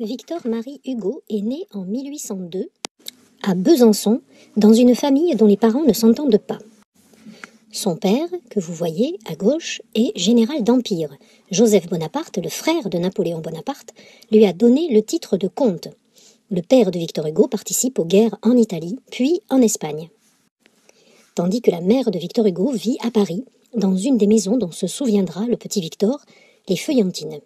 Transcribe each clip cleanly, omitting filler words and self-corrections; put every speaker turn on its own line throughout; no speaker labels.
Victor-Marie Hugo est né en 1802 à Besançon, dans une famille dont les parents ne s'entendent pas. Son père, que vous voyez à gauche, est général d'Empire. Joseph Bonaparte, le frère de Napoléon Bonaparte, lui a donné le titre de comte. Le père de Victor Hugo participe aux guerres en Italie, puis en Espagne. Tandis que la mère de Victor Hugo vit à Paris, dans une des maisons dont se souviendra le petit Victor, les Feuillantines.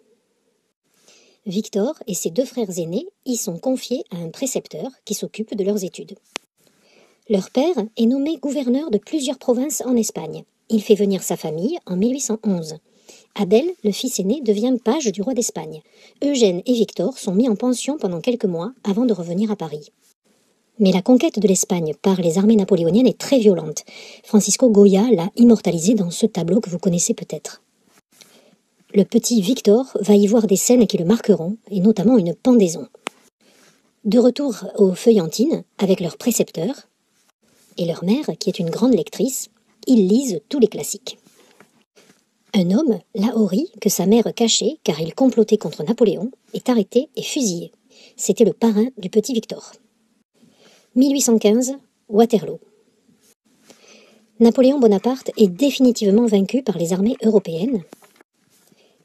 Victor et ses deux frères aînés y sont confiés à un précepteur qui s'occupe de leurs études. Leur père est nommé gouverneur de plusieurs provinces en Espagne. Il fait venir sa famille en 1811. Adèle, le fils aîné, devient page du roi d'Espagne. Eugène et Victor sont mis en pension pendant quelques mois avant de revenir à Paris. Mais la conquête de l'Espagne par les armées napoléoniennes est très violente. Francisco Goya l'a immortalisé dans ce tableau que vous connaissez peut-être. Le petit Victor va y voir des scènes qui le marqueront, et notamment une pendaison. De retour aux Feuillantines, avec leur précepteur et leur mère, qui est une grande lectrice, ils lisent tous les classiques. Un homme, Lahorie, que sa mère cachait car il complotait contre Napoléon, est arrêté et fusillé. C'était le parrain du petit Victor. 1815, Waterloo. Napoléon Bonaparte est définitivement vaincu par les armées européennes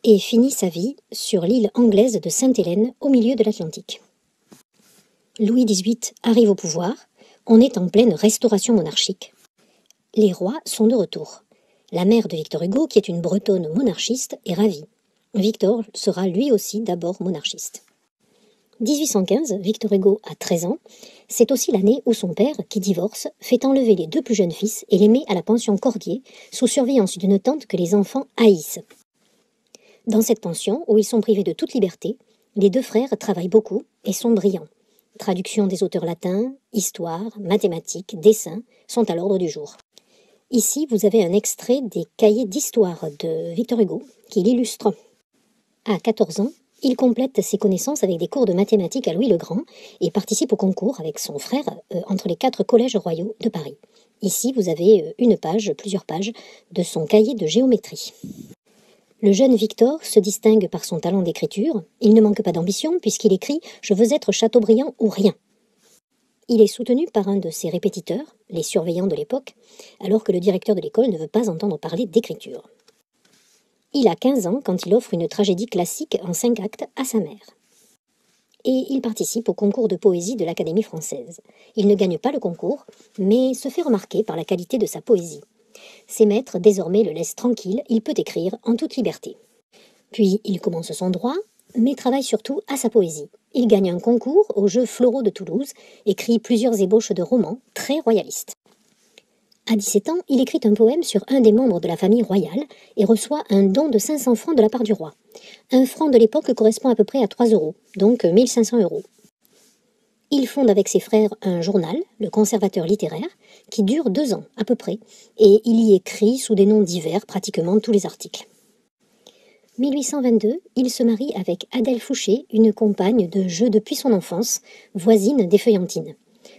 et finit sa vie sur l'île anglaise de Sainte-Hélène, au milieu de l'Atlantique. Louis XVIII arrive au pouvoir, on est en pleine restauration monarchique. Les rois sont de retour. La mère de Victor Hugo, qui est une bretonne monarchiste, est ravie. Victor sera lui aussi d'abord monarchiste. 1815, Victor Hugo a 13 ans. C'est aussi l'année où son père, qui divorce, fait enlever les deux plus jeunes fils et les met à la pension Cordier, sous surveillance d'une tante que les enfants haïssent. Dans cette pension, où ils sont privés de toute liberté, les deux frères travaillent beaucoup et sont brillants. Traduction des auteurs latins, histoire, mathématiques, dessins sont à l'ordre du jour. Ici, vous avez un extrait des cahiers d'histoire de Victor Hugo qui l'illustre. À 14 ans, il complète ses connaissances avec des cours de mathématiques à Louis le Grand et participe au concours avec son frère entre les 4 collèges royaux de Paris. Ici, vous avez plusieurs pages de son cahier de géométrie. Le jeune Victor se distingue par son talent d'écriture. Il ne manque pas d'ambition puisqu'il écrit « Je veux être Chateaubriand ou rien ». Il est soutenu par un de ses répétiteurs, les surveillants de l'époque, alors que le directeur de l'école ne veut pas entendre parler d'écriture. Il a 15 ans quand il offre une tragédie classique en 5 actes à sa mère. Et il participe au concours de poésie de l'Académie française. Il ne gagne pas le concours, mais se fait remarquer par la qualité de sa poésie. Ses maîtres désormais le laissent tranquille, il peut écrire en toute liberté. Puis il commence son droit, mais travaille surtout à sa poésie. Il gagne un concours aux Jeux Floraux de Toulouse, écrit plusieurs ébauches de romans très royalistes. À 17 ans, il écrit un poème sur un des membres de la famille royale et reçoit un don de 500 francs de la part du roi. Un franc de l'époque correspond à peu près à 3 €, donc 1500 €. Il fonde avec ses frères un journal, le Conservateur littéraire, qui dure 2 ans à peu près, et il y écrit sous des noms divers pratiquement tous les articles. 1822, il se marie avec Adèle Fouché, une compagne de jeu depuis son enfance, voisine des Feuillantines.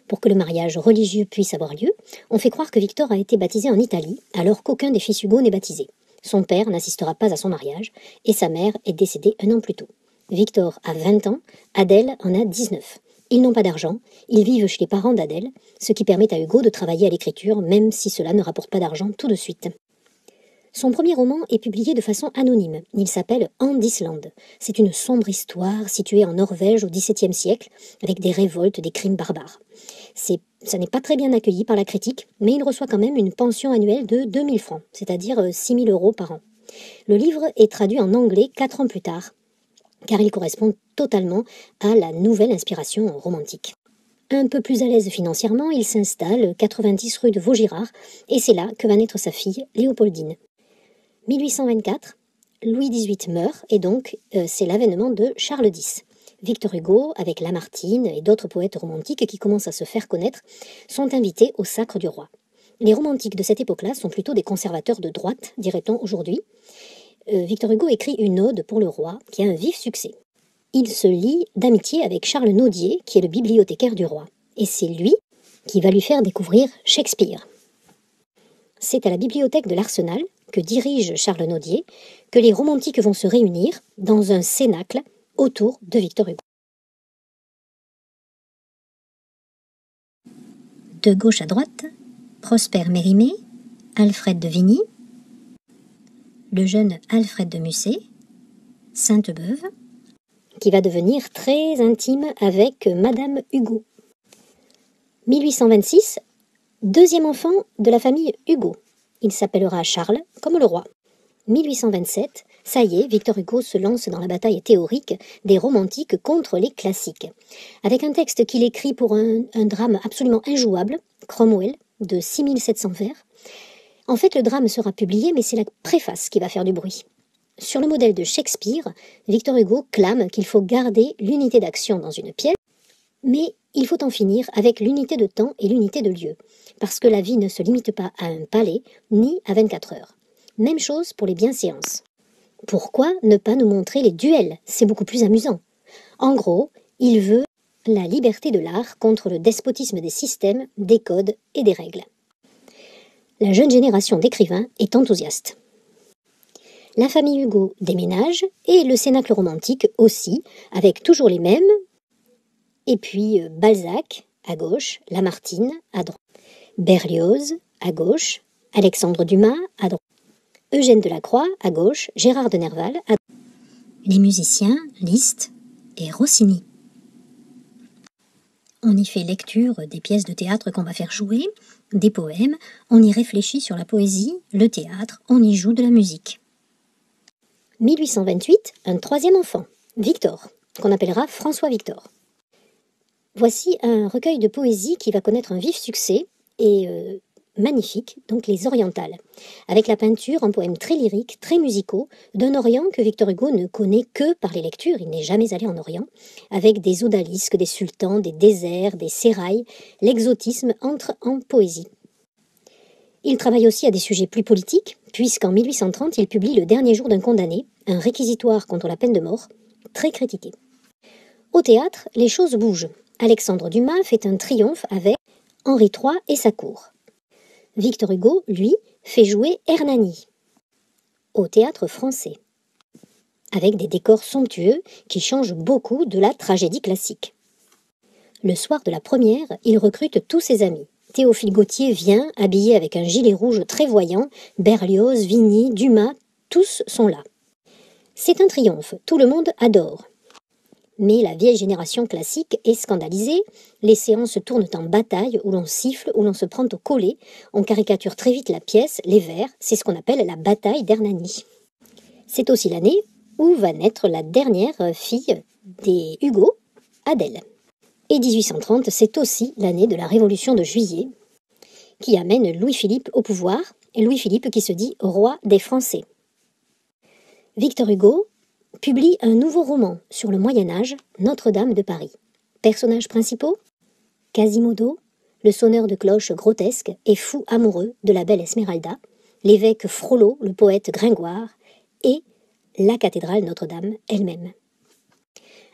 Pour que le mariage religieux puisse avoir lieu, on fait croire que Victor a été baptisé en Italie, alors qu'aucun des fils Hugo n'est baptisé. Son père n'assistera pas à son mariage, et sa mère est décédée 1 an plus tôt. Victor a 20 ans, Adèle en a 19. Ils n'ont pas d'argent, ils vivent chez les parents d'Adèle, ce qui permet à Hugo de travailler à l'écriture, même si cela ne rapporte pas d'argent tout de suite. Son premier roman est publié de façon anonyme. Il s'appelle Anne d'Islande. C'est une sombre histoire située en Norvège au XVIIe siècle, avec des révoltes, des crimes barbares. Ça n'est pas très bien accueilli par la critique, mais il reçoit quand même une pension annuelle de 2000 francs, c'est-à-dire 6 000 € par an. Le livre est traduit en anglais 4 ans plus tard, car il correspond totalement à la nouvelle inspiration romantique. Un peu plus à l'aise financièrement, il s'installe 90 rue de Vaugirard, et c'est là que va naître sa fille, Léopoldine. 1824, Louis XVIII meurt, et donc c'est l'avènement de Charles X. Victor Hugo, avec Lamartine et d'autres poètes romantiques qui commencent à se faire connaître, sont invités au sacre du roi. Les romantiques de cette époque-là sont plutôt des conservateurs de droite, dirait-on aujourd'hui. Victor Hugo écrit une ode pour le roi qui a un vif succès. Il se lie d'amitié avec Charles Nodier, qui est le bibliothécaire du roi. Et c'est lui qui va lui faire découvrir Shakespeare. C'est à la bibliothèque de l'Arsenal, que dirige Charles Nodier, que les romantiques vont se réunir dans un cénacle autour de Victor Hugo. De gauche à droite, Prosper Mérimée, Alfred de Vigny, le jeune Alfred de Musset, Sainte-Beuve, qui va devenir très intime avec Madame Hugo. 1826, deuxième enfant de la famille Hugo. Il s'appellera Charles, comme le roi. 1827, ça y est, Victor Hugo se lance dans la bataille théorique des romantiques contre les classiques. Avec un texte qu'il écrit pour un drame absolument injouable, Cromwell, de 6700 vers. En fait, le drame sera publié, mais c'est la préface qui va faire du bruit. Sur le modèle de Shakespeare, Victor Hugo clame qu'il faut garder l'unité d'action dans une pièce, mais il faut en finir avec l'unité de temps et l'unité de lieu, parce que la vie ne se limite pas à un palais, ni à 24 heures. Même chose pour les bienséances. Pourquoi ne pas nous montrer les duels? C'est beaucoup plus amusant. En gros, il veut la liberté de l'art contre le despotisme des systèmes, des codes et des règles. La jeune génération d'écrivains est enthousiaste. La famille Hugo déménage et le cénacle romantique aussi, avec toujours les mêmes. Et puis Balzac à gauche, Lamartine à droite, Berlioz à gauche, Alexandre Dumas à droite, Eugène Delacroix à gauche, Gérard de Nerval à droite. Les musiciens, Liszt et Rossini. On y fait lecture des pièces de théâtre qu'on va faire jouer, des poèmes, on y réfléchit sur la poésie, le théâtre, on y joue de la musique. 1828, un troisième enfant, Victor, qu'on appellera François-Victor. Voici un recueil de poésie qui va connaître un vif succès et magnifique, donc les Orientales, avec la peinture en poèmes très lyriques, très musicaux, d'un Orient que Victor Hugo ne connaît que par les lectures, il n'est jamais allé en Orient, avec des odalisques, des sultans, des déserts, des sérails, l'exotisme entre en poésie. Il travaille aussi à des sujets plus politiques, puisqu'en 1830, il publie Le dernier jour d'un condamné, un réquisitoire contre la peine de mort, très critiqué. Au théâtre, les choses bougent. Alexandre Dumas fait un triomphe avec Henri III et sa cour. Victor Hugo, lui, fait jouer Hernani au théâtre français, avec des décors somptueux qui changent beaucoup de la tragédie classique. Le soir de la première, il recrute tous ses amis. Théophile Gautier vient, habillé avec un gilet rouge très voyant, Berlioz, Vigny, Dumas, tous sont là. C'est un triomphe, tout le monde adore. Mais la vieille génération classique est scandalisée, les séances tournent en bataille où l'on siffle, où l'on se prend au collet, on caricature très vite la pièce, les vers, c'est ce qu'on appelle la bataille d'Hernani. C'est aussi l'année où va naître la dernière fille des Hugo, Adèle. Et 1830, c'est aussi l'année de la Révolution de Juillet, qui amène Louis-Philippe au pouvoir, et Louis-Philippe qui se dit roi des Français. Victor Hugo publie un nouveau roman sur le Moyen-Âge, Notre-Dame de Paris. Personnages principaux? Quasimodo, le sonneur de cloches grotesque et fou amoureux de la belle Esmeralda, l'évêque Frollo, le poète Gringoire, et la cathédrale Notre-Dame elle-même.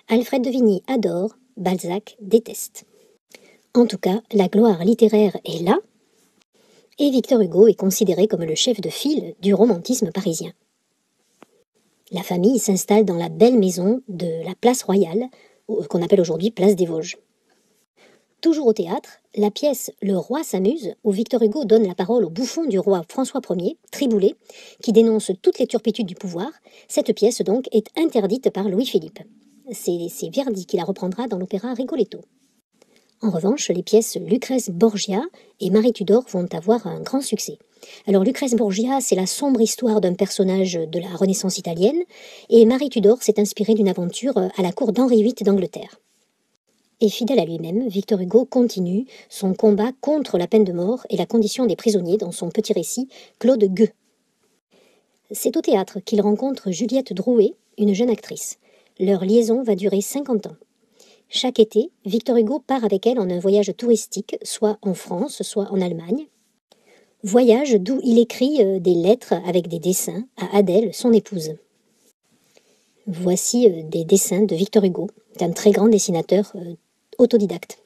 Alfred de Vigny adore, Balzac déteste. En tout cas, la gloire littéraire est là, et Victor Hugo est considéré comme le chef de file du romantisme parisien. La famille s'installe dans la belle maison de la Place Royale, qu'on appelle aujourd'hui Place des Vosges. Toujours au théâtre, la pièce Le Roi s'amuse, où Victor Hugo donne la parole au bouffon du roi François Ier, Triboulet, qui dénonce toutes les turpitudes du pouvoir. Cette pièce donc est interdite par Louis-Philippe. C'est Verdi qui la reprendra dans l'opéra Rigoletto. En revanche, les pièces Lucrèce Borgia et Marie Tudor vont avoir un grand succès. Alors Lucrèce Borgia, c'est la sombre histoire d'un personnage de la Renaissance italienne, et Marie Tudor s'est inspirée d'une aventure à la cour d'Henri VIII d'Angleterre. Et fidèle à lui-même, Victor Hugo continue son combat contre la peine de mort et la condition des prisonniers dans son petit récit Claude Gueux. C'est au théâtre qu'il rencontre Juliette Drouet, une jeune actrice. Leur liaison va durer 50 ans. Chaque été, Victor Hugo part avec elle en un voyage touristique, soit en France, soit en Allemagne. Voyage d'où il écrit des lettres avec des dessins à Adèle, son épouse. Voici des dessins de Victor Hugo, un très grand dessinateur autodidacte.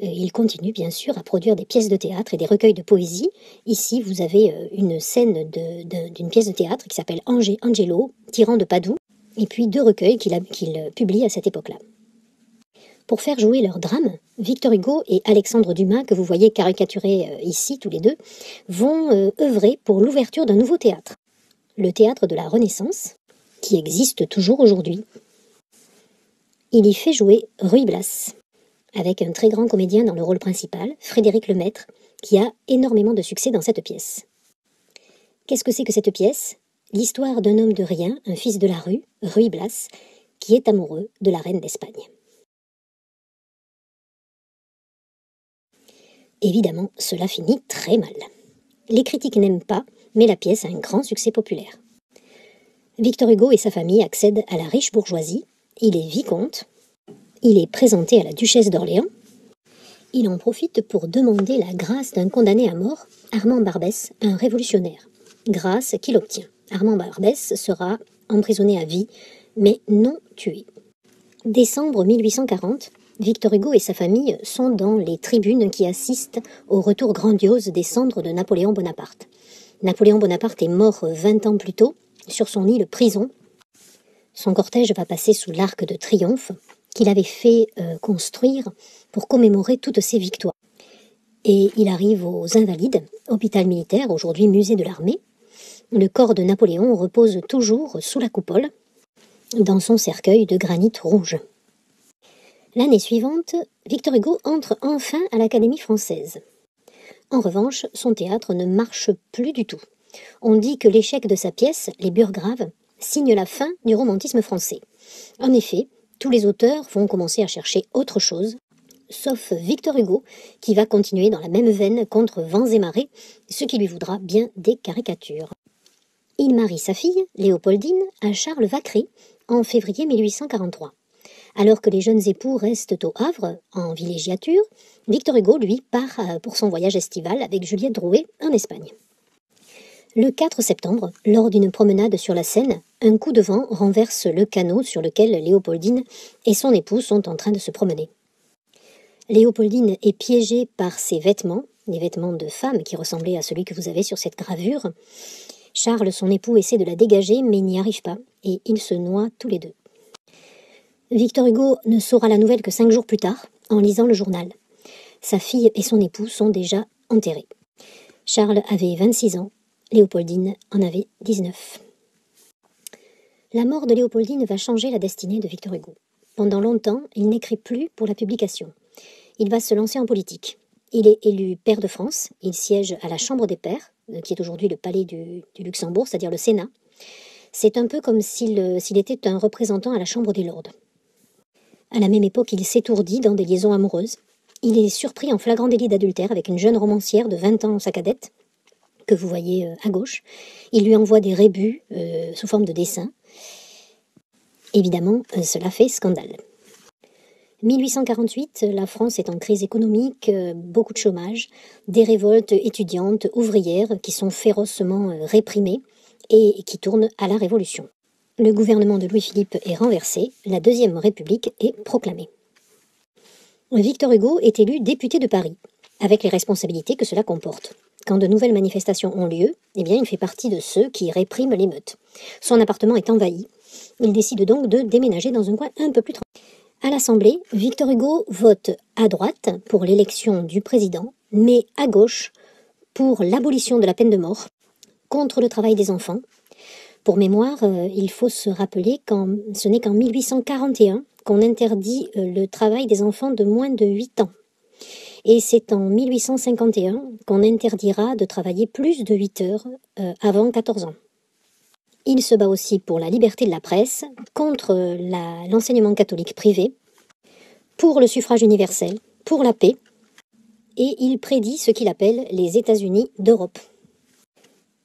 Il continue bien sûr à produire des pièces de théâtre et des recueils de poésie. Ici, vous avez une scène d'une pièce de théâtre qui s'appelle Angelo, tyran de Padoue, et puis 2 recueils qu'il publie à cette époque-là. Pour faire jouer leur drame, Victor Hugo et Alexandre Dumas, que vous voyez caricaturés ici tous les deux, vont œuvrer pour l'ouverture d'un nouveau théâtre, le théâtre de la Renaissance, qui existe toujours aujourd'hui. Il y fait jouer Ruy Blas, avec un très grand comédien dans le rôle principal, Frédéric Lemaître, qui a énormément de succès dans cette pièce. Qu'est-ce que c'est que cette pièce? L'histoire d'un homme de rien, un fils de la rue, Ruy Blas, qui est amoureux de la reine d'Espagne. Évidemment, cela finit très mal. Les critiques n'aiment pas, mais la pièce a un grand succès populaire. Victor Hugo et sa famille accèdent à la riche bourgeoisie, il est vicomte, il est présenté à la duchesse d'Orléans, il en profite pour demander la grâce d'un condamné à mort, Armand Barbès, un révolutionnaire. Grâce qu'il obtient. Armand Barbès sera emprisonné à vie, mais non tué. Décembre 1840, Victor Hugo et sa famille sont dans les tribunes qui assistent au retour grandiose des cendres de Napoléon Bonaparte. Napoléon Bonaparte est mort 20 ans plus tôt, sur son île prison. Son cortège va passer sous l'Arc de Triomphe, qu'il avait fait construire pour commémorer toutes ses victoires. Et il arrive aux Invalides, hôpital militaire, aujourd'hui musée de l'armée. Le corps de Napoléon repose toujours sous la coupole, dans son cercueil de granit rouge. L'année suivante, Victor Hugo entre enfin à l'Académie française. En revanche, son théâtre ne marche plus du tout. On dit que l'échec de sa pièce, Les Burgraves, signe la fin du romantisme français. En effet, tous les auteurs vont commencer à chercher autre chose, sauf Victor Hugo, qui va continuer dans la même veine contre vents et marées, ce qui lui voudra bien des caricatures. Il marie sa fille, Léopoldine, à Charles Vacquery, en février 1843. Alors que les jeunes époux restent au Havre, en villégiature, Victor Hugo, lui, part pour son voyage estival avec Juliette Drouet en Espagne. Le 4 septembre, lors d'une promenade sur la Seine, un coup de vent renverse le canot sur lequel Léopoldine et son époux sont en train de se promener. Léopoldine est piégée par ses vêtements, des vêtements de femme qui ressemblaient à celui que vous avez sur cette gravure. Charles, son époux, essaie de la dégager mais n'y arrive pas et ils se noient tous les deux. Victor Hugo ne saura la nouvelle que 5 jours plus tard, en lisant le journal. Sa fille et son époux sont déjà enterrés. Charles avait 26 ans, Léopoldine en avait 19. La mort de Léopoldine va changer la destinée de Victor Hugo. Pendant longtemps, il n'écrit plus pour la publication. Il va se lancer en politique. Il est élu pair de France, il siège à la Chambre des pairs, qui est aujourd'hui le palais du Luxembourg, c'est-à-dire le Sénat. C'est un peu comme s'il était un représentant à la Chambre des Lords. À la même époque, il s'étourdit dans des liaisons amoureuses. Il est surpris en flagrant délit d'adultère avec une jeune romancière de 20 ans, sa cadette, que vous voyez à gauche. Il lui envoie des rébus sous forme de dessins. Évidemment, cela fait scandale. 1848, la France est en crise économique, beaucoup de chômage, des révoltes étudiantes, ouvrières qui sont férocement réprimées et qui tournent à la Révolution. Le gouvernement de Louis-Philippe est renversé, la Deuxième République est proclamée. Victor Hugo est élu député de Paris, avec les responsabilités que cela comporte. Quand de nouvelles manifestations ont lieu, il fait partie de ceux qui répriment l'émeute. Son appartement est envahi. Il décide donc de déménager dans un coin un peu plus tranquille. À l'Assemblée, Victor Hugo vote à droite pour l'élection du président, mais à gauche pour l'abolition de la peine de mort, contre le travail des enfants. Pour mémoire, il faut se rappeler que ce n'est qu'en 1841 qu'on interdit le travail des enfants de moins de 8 ans. Et c'est en 1851 qu'on interdira de travailler plus de 8 heures avant 14 ans. Il se bat aussi pour la liberté de la presse, contre l'enseignement catholique privé, pour le suffrage universel, pour la paix, et il prédit ce qu'il appelle les États-Unis d'Europe.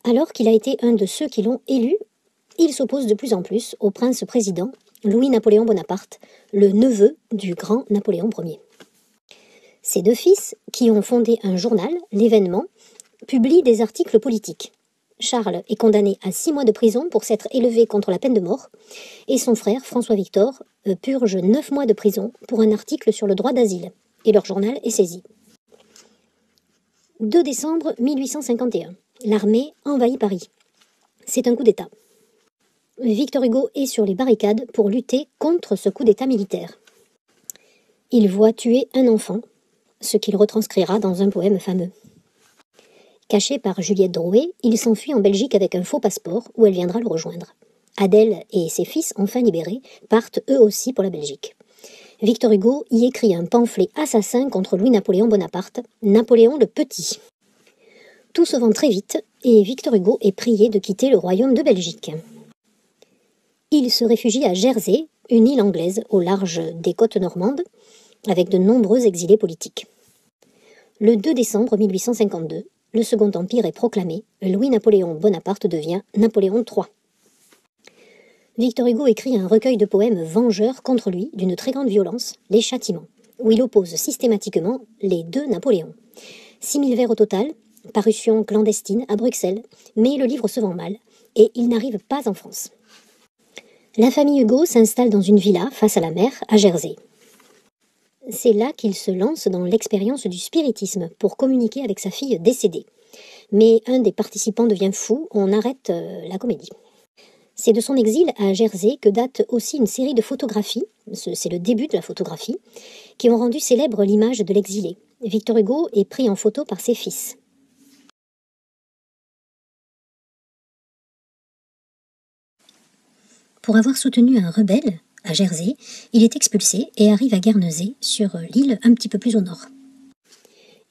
Alors qu'il a été un de ceux qui l'ont élu, il s'oppose de plus en plus au prince-président Louis-Napoléon Bonaparte, le neveu du grand Napoléon Ier. Ses 2 fils, qui ont fondé un journal, L'Événement, publient des articles politiques. Charles est condamné à 6 mois de prison pour s'être élevé contre la peine de mort, et son frère, François-Victor, purge 9 mois de prison pour un article sur le droit d'asile. et leur journal est saisi. 2 décembre 1851. L'armée envahit Paris. C'est un coup d'État. Victor Hugo est sur les barricades pour lutter contre ce coup d'État militaire. Il voit tuer un enfant, ce qu'il retranscrira dans un poème fameux. Caché par Juliette Drouet, il s'enfuit en Belgique avec un faux passeport où elle viendra le rejoindre. Adèle et ses fils, enfin libérés, partent eux aussi pour la Belgique. Victor Hugo y écrit un pamphlet assassin contre Louis-Napoléon Bonaparte, Napoléon le Petit. Tout se vend très vite et Victor Hugo est prié de quitter le royaume de Belgique. Il se réfugie à Jersey, une île anglaise au large des côtes normandes, avec de nombreux exilés politiques. Le 2 décembre 1852, le Second Empire est proclamé, Louis-Napoléon Bonaparte devient Napoléon III. Victor Hugo écrit un recueil de poèmes vengeurs contre lui d'une très grande violence, Les Châtiments, où il oppose systématiquement les deux Napoléons. 6000 vers au total, parution clandestine à Bruxelles, mais le livre se vend mal, et il n'arrive pas en France. La famille Hugo s'installe dans une villa face à la mer, à Jersey. C'est là qu'il se lance dans l'expérience du spiritisme pour communiquer avec sa fille décédée. Mais un des participants devient fou, on arrête la comédie. C'est de son exil à Jersey que date aussi une série de photographies, c'est le début de la photographie, qui ont rendu célèbre l'image de l'exilé. Victor Hugo est pris en photo par ses fils. Pour avoir soutenu un rebelle, à Jersey, il est expulsé et arrive à Guernesey, sur l'île un petit peu plus au nord.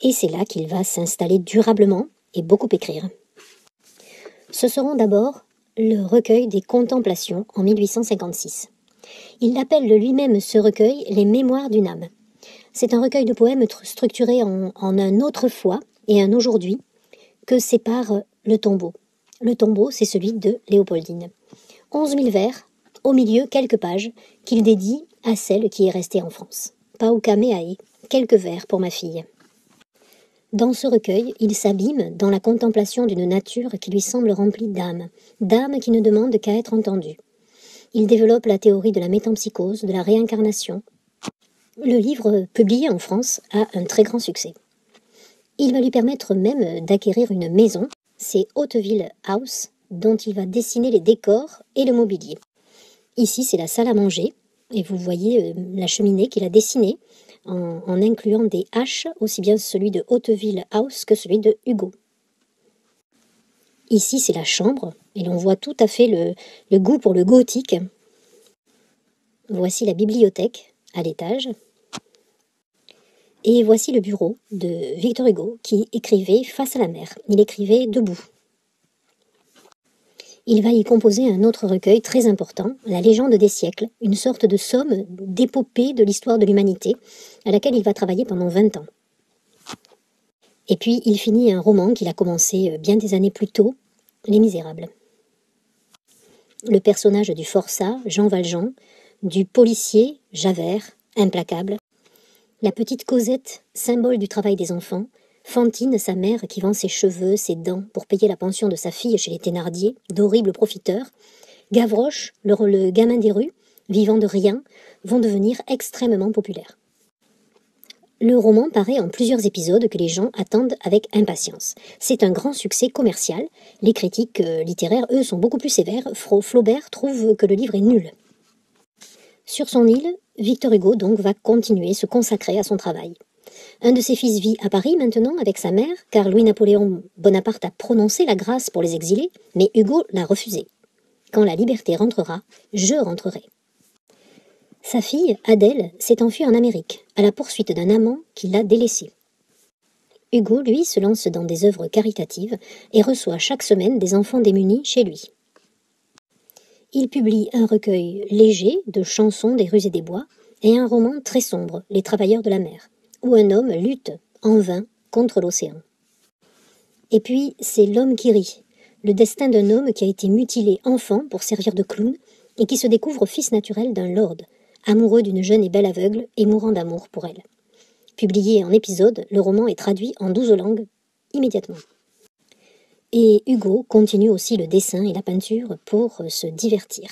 Et c'est là qu'il va s'installer durablement et beaucoup écrire. Ce seront d'abord le recueil des Contemplations en 1856. Il appelle de lui-même ce recueil les Mémoires d'une âme. C'est un recueil de poèmes structuré en un autrefois et un aujourd'hui que sépare le tombeau. Le tombeau, c'est celui de Léopoldine. 11 000 vers, au milieu quelques pages, qu'il dédie à celle qui est restée en France. Pauca meae, quelques vers pour ma fille. Dans ce recueil, il s'abîme dans la contemplation d'une nature qui lui semble remplie d'âme, d'âme qui ne demande qu'à être entendue. Il développe la théorie de la métempsychose, de la réincarnation. Le livre, publié en France, a un très grand succès. Il va lui permettre même d'acquérir une maison, c'est Hauteville House, dont il va dessiner les décors et le mobilier. Ici, c'est la salle à manger, et vous voyez la cheminée qu'il a dessinée, en incluant des H, aussi bien celui de Hauteville House que celui de Hugo. Ici, c'est la chambre, et l'on voit tout à fait le goût pour le gothique. Voici la bibliothèque, à l'étage. Et voici le bureau de Victor Hugo, qui écrivait face à la mer. Il écrivait debout. Il va y composer un autre recueil très important, La légende des siècles, une sorte de somme d'épopée de l'histoire de l'humanité, à laquelle il va travailler pendant 20 ans. Et puis, il finit un roman qu'il a commencé bien des années plus tôt, Les Misérables. Le personnage du forçat, Jean Valjean, du policier, Javert, implacable, la petite Cosette, symbole du travail des enfants, Fantine, sa mère, qui vend ses cheveux, ses dents pour payer la pension de sa fille chez les Thénardier, d'horribles profiteurs, Gavroche, le gamin des rues, vivant de rien, vont devenir extrêmement populaires. Le roman paraît en plusieurs épisodes que les gens attendent avec impatience. C'est un grand succès commercial. Les critiques littéraires, eux, sont beaucoup plus sévères. Flaubert trouve que le livre est nul. Sur son île, Victor Hugo donc va continuer, se consacrer à son travail. Un de ses fils vit à Paris maintenant avec sa mère, car Louis-Napoléon Bonaparte a prononcé la grâce pour les exilés, mais Hugo l'a refusé. Quand la liberté rentrera, je rentrerai. Sa fille, Adèle, s'est enfuie en Amérique, à la poursuite d'un amant qui l'a délaissée. Hugo, lui, se lance dans des œuvres caritatives et reçoit chaque semaine des enfants démunis chez lui. Il publie un recueil léger de chansons des rues et des bois et un roman très sombre, Les Travailleurs de la mer, où un homme lutte en vain contre l'océan. Et puis, c'est L'homme qui rit, le destin d'un homme qui a été mutilé enfant pour servir de clown et qui se découvre fils naturel d'un lord, amoureux d'une jeune et belle aveugle et mourant d'amour pour elle. Publié en épisodes, le roman est traduit en 12 langues immédiatement. Et Hugo continue aussi le dessin et la peinture pour se divertir.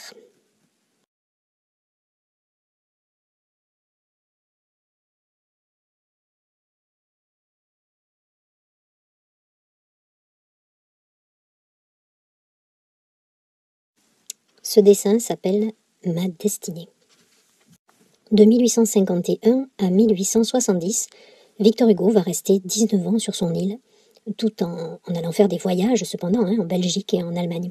Ce dessin s'appelle « Ma destinée ». De 1851 à 1870, Victor Hugo va rester 19 ans sur son île, tout en allant faire des voyages cependant en Belgique et en Allemagne.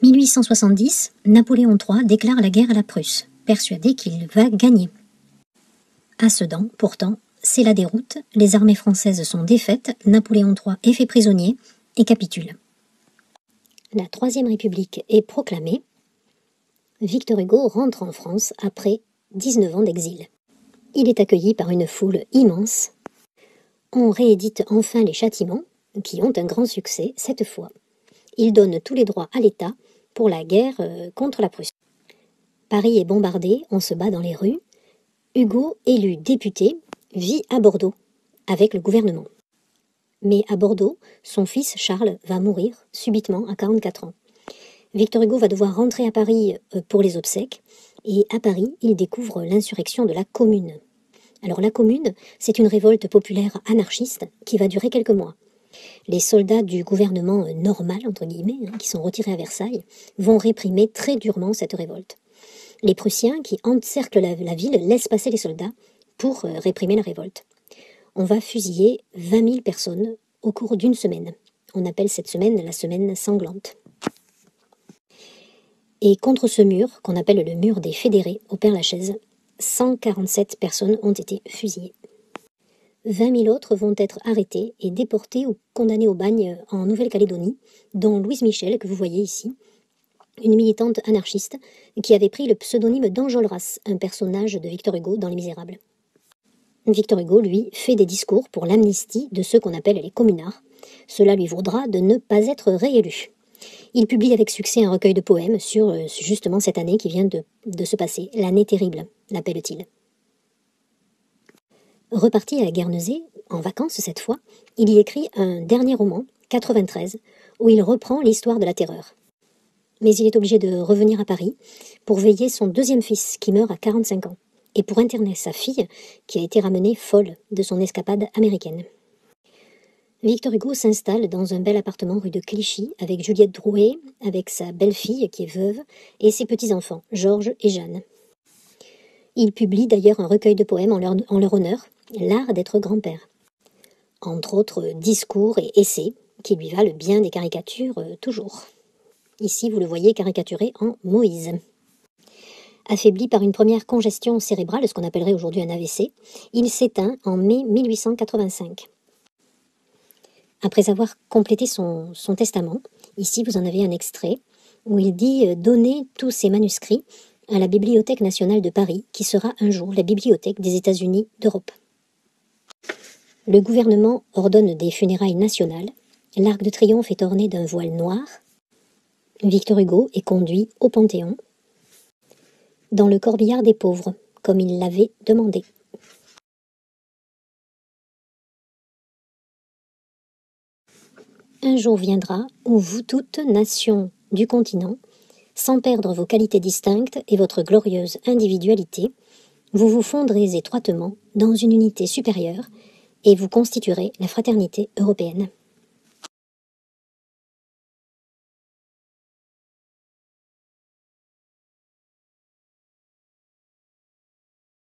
1870, Napoléon III déclare la guerre à la Prusse, persuadé qu'il va gagner. À Sedan, pourtant, c'est la déroute, les armées françaises sont défaites, Napoléon III est fait prisonnier et capitule. La Troisième République est proclamée. Victor Hugo rentre en France après 19 ans d'exil. Il est accueilli par une foule immense. On réédite enfin les châtiments, qui ont un grand succès cette fois. Il donne tous les droits à l'État pour la guerre contre la Prusse. Paris est bombardé, on se bat dans les rues. Hugo, élu député, vit à Bordeaux, avec le gouvernement. Mais à Bordeaux, son fils Charles va mourir subitement à 44 ans. Victor Hugo va devoir rentrer à Paris pour les obsèques, et à Paris, il découvre l'insurrection de la Commune. Alors la Commune, c'est une révolte populaire anarchiste qui va durer quelques mois. Les soldats du gouvernement normal, entre guillemets, qui sont retirés à Versailles, vont réprimer très durement cette révolte. Les Prussiens, qui encerclent la ville, laissent passer les soldats pour réprimer la révolte. On va fusiller 20 000 personnes au cours d'une semaine. On appelle cette semaine la semaine sanglante. Et contre ce mur, qu'on appelle le mur des fédérés, au Père-Lachaise, 147 personnes ont été fusillées. 20 000 autres vont être arrêtés et déportés ou condamnés au bagne en Nouvelle-Calédonie, dont Louise Michel, que vous voyez ici, une militante anarchiste qui avait pris le pseudonyme d'Enjolras, un personnage de Victor Hugo dans Les Misérables. Victor Hugo, lui, fait des discours pour l'amnistie de ceux qu'on appelle les communards. Cela lui vaudra de ne pas être réélu. Il publie avec succès un recueil de poèmes sur justement cette année qui vient de se passer, l'année terrible, l'appelle-t-il. Reparti à Guernesey, en vacances cette fois, il y écrit un dernier roman, 93, où il reprend l'histoire de la terreur. Mais il est obligé de revenir à Paris pour veiller son deuxième fils qui meurt à 45 ans, et pour interner sa fille qui a été ramenée folle de son escapade américaine. Victor Hugo s'installe dans un bel appartement rue de Clichy avec Juliette Drouet, avec sa belle-fille qui est veuve, et ses petits-enfants, Georges et Jeanne. Il publie d'ailleurs un recueil de poèmes en leur honneur, L'art d'être grand-père. Entre autres discours et essais qui lui valent bien des caricatures toujours. Ici, vous le voyez caricaturé en Moïse. Affaibli par une première congestion cérébrale, ce qu'on appellerait aujourd'hui un AVC, il s'éteint en mai 1885. Après avoir complété son testament, ici vous en avez un extrait, où il dit donner tous ses manuscrits à la Bibliothèque nationale de Paris, qui sera un jour la bibliothèque des États-Unis d'Europe. Le gouvernement ordonne des funérailles nationales, l'Arc de Triomphe est orné d'un voile noir, Victor Hugo est conduit au Panthéon, dans le corbillard des pauvres, comme il l'avait demandé. Un jour viendra où vous toutes, nations du continent, sans perdre vos qualités distinctes et votre glorieuse individualité, vous vous fondrez étroitement dans une unité supérieure et vous constituerez la fraternité européenne.